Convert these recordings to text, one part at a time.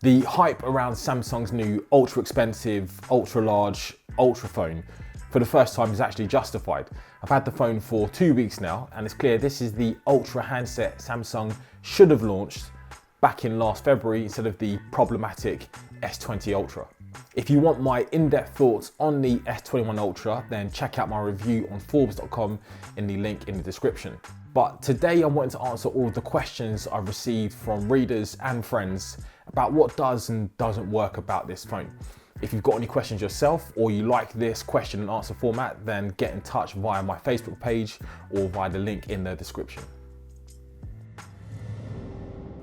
The hype around Samsung's new ultra expensive, ultra large, ultra phone for the first time is actually justified. I've had the phone for 2 weeks now, and it's clear this is the ultra handset Samsung should have launched back in last February instead of the problematic S20 Ultra. If you want my in-depth thoughts on the S21 Ultra, then check out my review on Forbes.com in the link in the description. But today I wanted to answer all of the questions I've received from readers and friends about what does and doesn't work about this phone. If you've got any questions yourself or you like this question and answer format, then get in touch via my Facebook page or via the link in the description.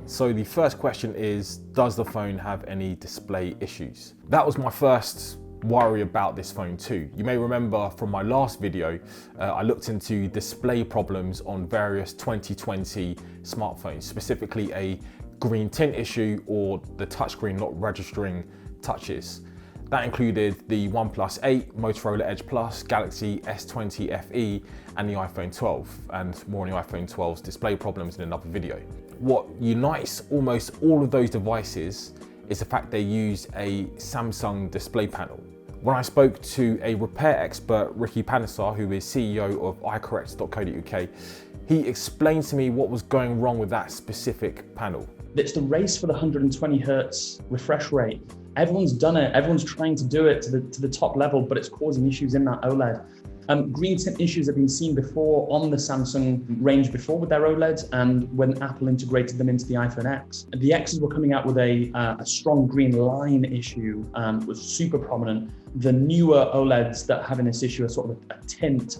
So the first question is, does the phone have any display issues? That was my first worry about this phone too. You may remember from my last video, I looked into display problems on various 2020 smartphones, specifically a green tint issue or the touchscreen not registering touches. That included the OnePlus 8, Motorola Edge Plus, Galaxy S20 FE and the iPhone 12, and more on the iPhone 12's display problems in another video. What unites almost all of those devices is the fact they use a Samsung display panel. When I spoke to a repair expert, Ricky Panesar, who is CEO of icorrect.co.uk, he explained to me what was going wrong with that specific panel. It's the race for the 120 hertz refresh rate. Everyone's done it, everyone's trying to do it to the top level, but it's causing issues in that OLED. Green tint issues have been seen before on the Samsung range before with their OLEDs, and when Apple integrated them into the iPhone X. The X's were coming out with a strong green line issue, was super prominent. The newer OLEDs that are having this issue are sort of a tint.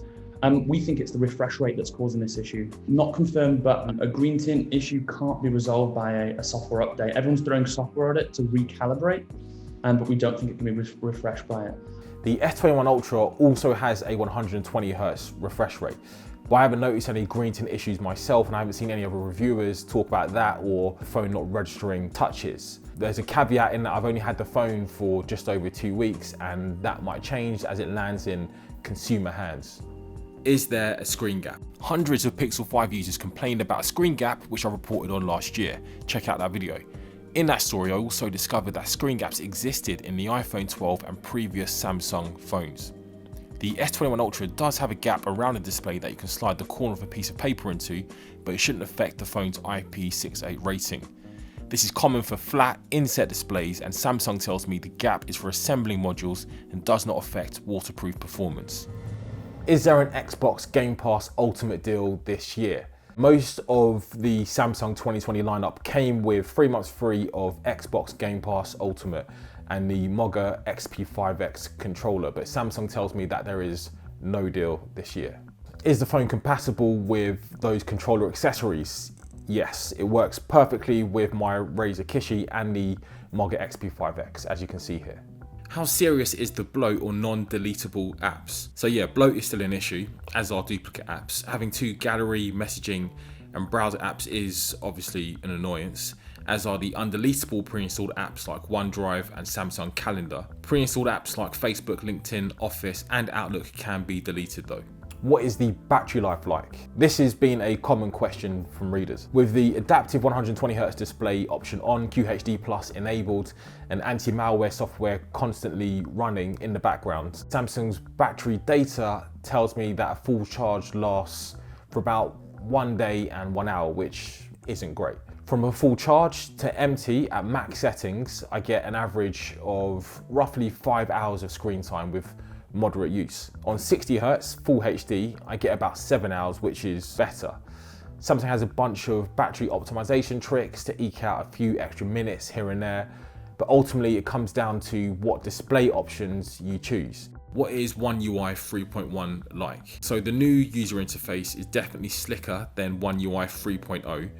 We think it's the refresh rate that's causing this issue. Not confirmed, but a green tint issue can't be resolved by a software update. Everyone's throwing software at it to recalibrate, but we don't think it can be refreshed by it. The S21 Ultra also has a 120 Hz refresh rate, but I haven't noticed any green tint issues myself, and I haven't seen any other reviewers talk about that or the phone not registering touches. There's a caveat in that I've only had the phone for just over 2 weeks, and that might change as it lands in consumer hands. Is there a screen gap? Hundreds of Pixel 5 users complained about a screen gap, which I reported on last year. Check out that video. In that story, I also discovered that screen gaps existed in the iPhone 12 and previous Samsung phones. The S21 Ultra does have a gap around the display that you can slide the corner of a piece of paper into, but it shouldn't affect the phone's IP68 rating. This is common for flat inset displays, and Samsung tells me the gap is for assembling modules and does not affect waterproof performance. Is there an Xbox Game Pass Ultimate deal this year? Most of the Samsung 2020 lineup came with 3 months free of Xbox Game Pass Ultimate and the Moga XP5X controller, but Samsung tells me that there is no deal this year. Is the phone compatible with those controller accessories? Yes, it works perfectly with my Razer Kishi and the Moga XP5X, as you can see here. How serious is the bloat or non-deletable apps? So yeah, bloat is still an issue, as are duplicate apps. Having 2 gallery, messaging and browser apps is obviously an annoyance, as are the undeletable pre-installed apps like OneDrive and Samsung Calendar. Pre-installed apps like Facebook, LinkedIn, Office and Outlook can be deleted though. What is the battery life like? This has been a common question from readers. With the adaptive 120Hz display option on, QHD Plus enabled, and anti-malware software constantly running in the background, Samsung's battery data tells me that a full charge lasts for about 1 day and 1 hour, which isn't great. From a full charge to empty at max settings, I get an average of roughly 5 hours of screen time with moderate use. On 60Hz full HD, I get about 7 hours, which is better. Samsung has a bunch of battery optimization tricks to eke out a few extra minutes here and there, but ultimately it comes down to what display options you choose. What is One UI 3.1 like? So the new user interface is definitely slicker than One UI 3.0.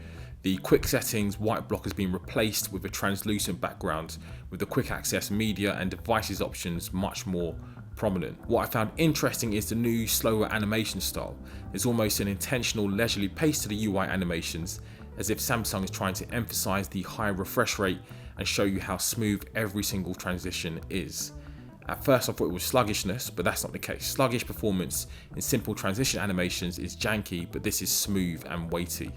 The quick settings white block has been replaced with a translucent background, with the quick access media and devices options much more prominent. What I found interesting is the new slower animation style. There's almost an intentional leisurely pace to the UI animations, as if Samsung is trying to emphasize the high refresh rate and show you how smooth every single transition is. At first I thought it was sluggishness, but that's not the case. Sluggish performance in simple transition animations is janky, but this is smooth and weighty.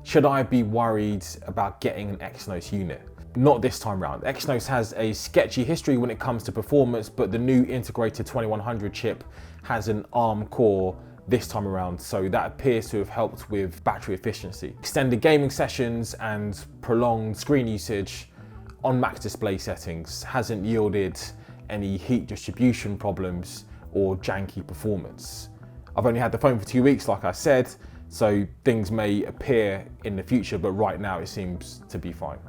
Should I be worried about getting an Exynos unit? Not this time round. Exynos has a sketchy history when it comes to performance, but the new integrated 2100 chip has an ARM core this time around, so that appears to have helped with battery efficiency. Extended gaming sessions and prolonged screen usage on max display settings hasn't yielded any heat distribution problems or janky performance. I've only had the phone for 2 weeks, like I said, so things may appear in the future, but right now it seems to be fine.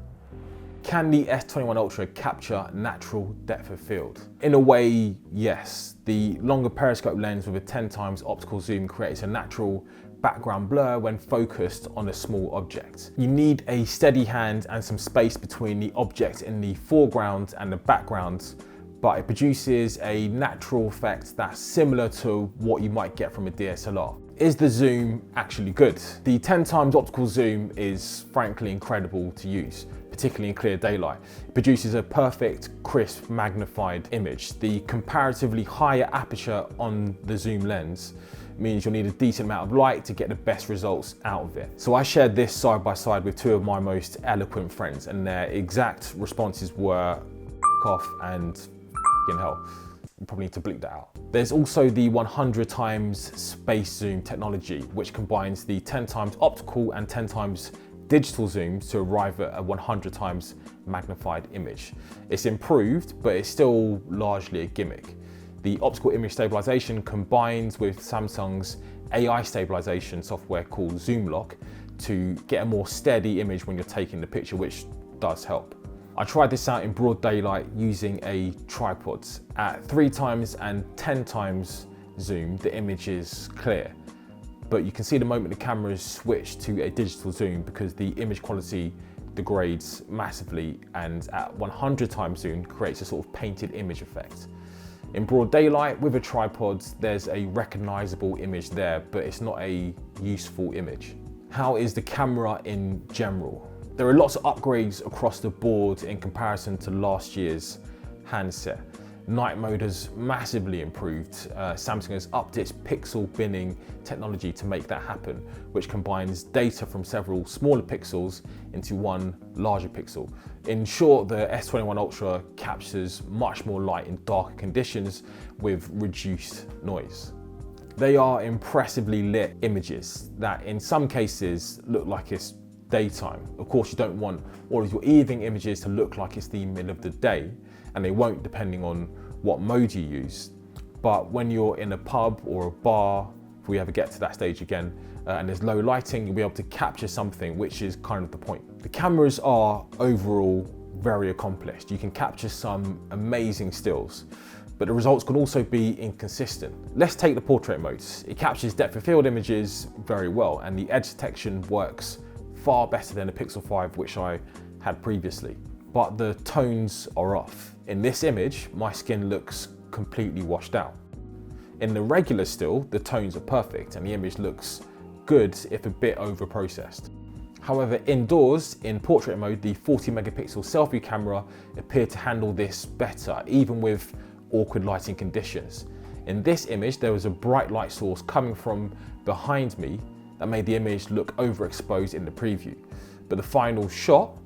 Can the S21 Ultra capture natural depth of field? In a way, yes. The longer periscope lens with a 10 times optical zoom creates a natural background blur when focused on a small object. You need a steady hand and some space between the object in the foreground and the background, but it produces a natural effect that's similar to what you might get from a DSLR. Is the zoom actually good? The 10 times optical zoom is frankly incredible to use, particularly in clear daylight. It produces a perfect, crisp, magnified image. The comparatively higher aperture on the zoom lens means you'll need a decent amount of light to get the best results out of it. So I shared this side by side with two of my most eloquent friends, and their exact responses were off and hell. You probably need to bleep that out. There's also the 100 times space zoom technology, which combines the 10 times optical and 10 times digital zooms to arrive at a 100 times magnified image. It's improved, but it's still largely a gimmick. The optical image stabilization combines with Samsung's AI stabilization software called Zoom Lock to get a more steady image when you're taking the picture, which does help. I tried this out in broad daylight using a tripod. At 3 times and 10 times zoom, the image is clear. But you can see the moment the camera is switched to a digital zoom because the image quality degrades massively, and at 100 times zoom creates a sort of painted image effect. In broad daylight with a tripod, there's a recognizable image there, but it's not a useful image. How is the camera in general? There are lots of upgrades across the board in comparison to last year's handset. Night mode has massively improved. Samsung has upped its pixel binning technology to make that happen, which combines data from several smaller pixels into one larger pixel. In short, the S21 Ultra captures much more light in darker conditions with reduced noise. They are impressively lit images that in some cases look like it's daytime. Of course, you don't want all of your evening images to look like it's the middle of the day, and they won't depending on what mode you use. But when you're in a pub or a bar, if we ever get to that stage again, and there's low lighting, you'll be able to capture something, which is kind of the point. The cameras are overall very accomplished. You can capture some amazing stills, but the results can also be inconsistent. Let's take the portrait mode. It captures depth of field images very well, and the edge detection works far better than the Pixel 5, which I had previously. But the tones are off. In this image, my skin looks completely washed out. In the regular still, the tones are perfect and the image looks good if a bit over-processed. However, indoors, in portrait mode, the 40 megapixel selfie camera appeared to handle this better, even with awkward lighting conditions. In this image, there was a bright light source coming from behind me that made the image look overexposed in the preview. But the final shot,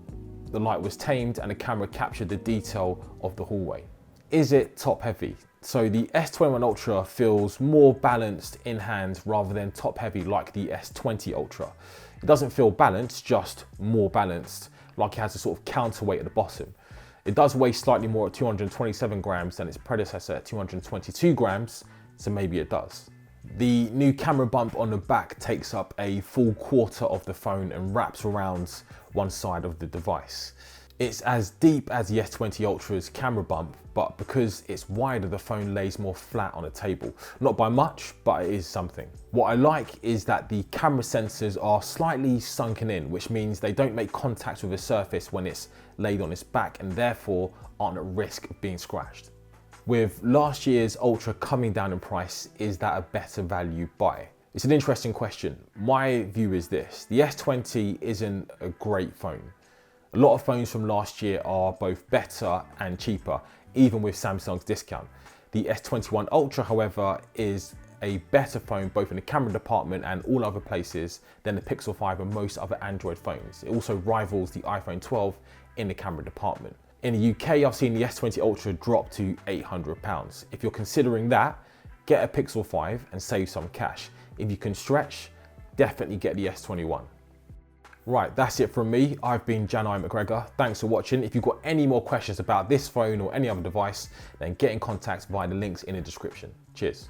the light was tamed and the camera captured the detail of the hallway. Is it top heavy? So the S21 Ultra feels more balanced in hand rather than top heavy like the S20 Ultra. It doesn't feel balanced, just more balanced, like it has a sort of counterweight at the bottom. It does weigh slightly more at 227 grams than its predecessor at 222 grams, so maybe it does. The new camera bump on the back takes up a full quarter of the phone and wraps around one side of the device. It's as deep as the S20 Ultra's camera bump, but because it's wider, the phone lays more flat on a table. Not by much, but it is something. What I like is that the camera sensors are slightly sunken in, which means they don't make contact with the surface when it's laid on its back and therefore aren't at risk of being scratched. With last year's Ultra coming down in price, is that a better value buy? It's an interesting question. My view is this: the S20 isn't a great phone. A lot of phones from last year are both better and cheaper, even with Samsung's discount. The S21 Ultra, however, is a better phone both in the camera department and all other places than the Pixel 5 and most other Android phones. It also rivals the iPhone 12 in the camera department. In the UK, I've seen the S20 Ultra drop to £800. If you're considering that, get a Pixel 5 and save some cash. If you can stretch, definitely get the S21. Right, that's it from me. I've been Janhoi McGregor. Thanks for watching. If you've got any more questions about this phone or any other device, then get in contact via the links in the description. Cheers.